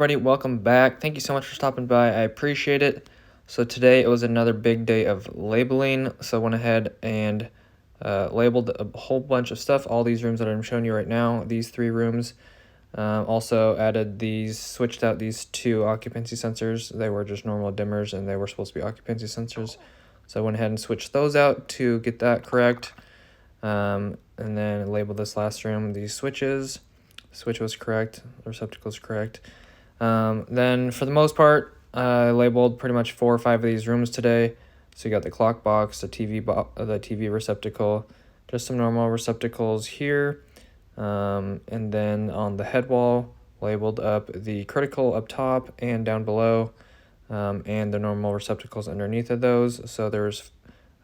everybody, welcome back. Thank you so much for stopping by. I appreciate it. So today it was another big day of labeling. So I went ahead and labeled a whole bunch of stuff. All these rooms that I'm showing you right now, these 3 rooms. Also switched out these 2 occupancy sensors. They were just normal dimmers and they were supposed to be occupancy sensors. So I went ahead and switched those out to get that correct. And then labeled this last room, these switches. Switch was correct, the receptacle is correct. Then for the most part, I labeled pretty much 4 or 5 of these rooms today. So you got the clock box, the TV receptacle, just some normal receptacles here. And then on the head wall, labeled up the critical up top and down below, and the normal receptacles underneath of those. So there's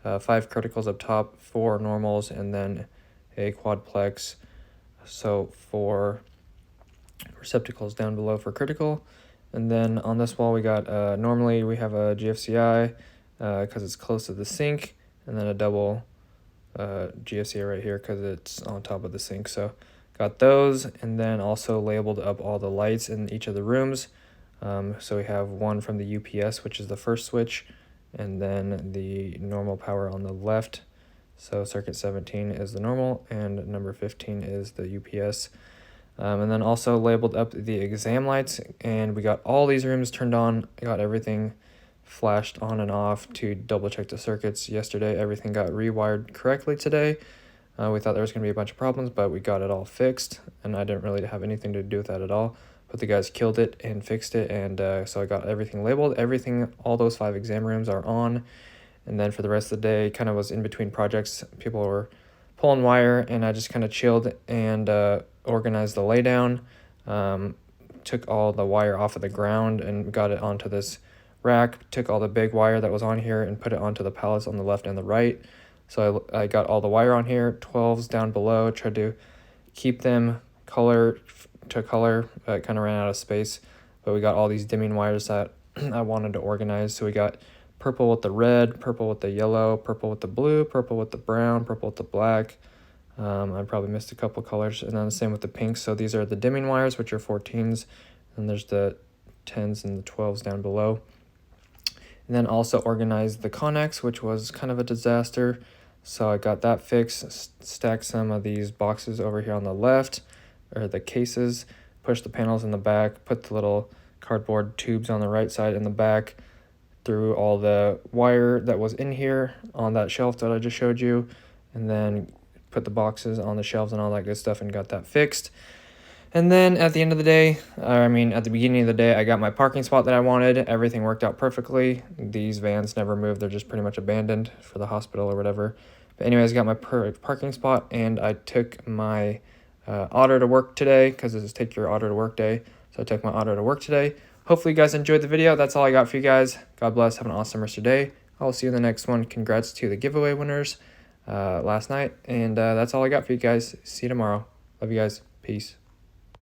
5 criticals up top, 4 normals, and then a quadplex. So 4 receptacles down below for critical. And then on this wall we got normally we have a GFCI because it's close to the sink, and then a double GFCI right here because it's on top of the sink. So got those, and then also labeled up all the lights in each of the rooms. So we have one from the UPS, which is the first switch, and then the normal power on the left. So circuit 17 is the normal, and number 15 is the UPS. And then also labeled up the exam lights, and we got all these rooms turned on. Got everything flashed on and off to double check the circuits yesterday. Everything got rewired correctly today. We thought there was going to be a bunch of problems, but we got it all fixed, and I didn't really have anything to do with that at all. But the guys killed it and fixed it, and so I got everything labeled. All those 5 exam rooms are on. And then for the rest of the day, kind of was in between projects. People were pulling wire, and I just kind of chilled and organized the laydown. Took all the wire off of the ground and got it onto this rack. Took all the big wire that was on here and put it onto the pallets on the left and the right. So I got all the wire on here, 12s down below. Tried to keep them color to color, but kind of ran out of space. But we got all these dimming wires that I wanted to organize. So we got purple with the red, purple with the yellow, purple with the blue, purple with the brown, purple with the black. I probably missed a couple colors, and then the same with the pinks. So these are the dimming wires, which are 14s, and there's the 10s and the 12s down below. And then also organized the Connex, which was kind of a disaster. So I got that fixed, stacked some of these boxes over here on the left, or the cases, pushed the panels in the back, put the little cardboard tubes on the right side in the back, threw all the wire that was in here on that shelf that I just showed you, and then put the boxes on the shelves and all that good stuff and got that fixed. And then at the end of the day, at the beginning of the day, I got my parking spot that I wanted. Everything worked out perfectly. These vans never moved. They're just pretty much abandoned for the hospital or whatever. But anyways, I got my perfect parking spot, and I took my auto to work today because this is take your auto to work day. So I took my auto to work today. Hopefully you guys enjoyed the video. That's all I got for you guys. God bless. Have an awesome rest of your day. I'll see you in the next one. Congrats to the giveaway winners last night. And that's all I got for you guys. See you tomorrow. Love you guys. Peace.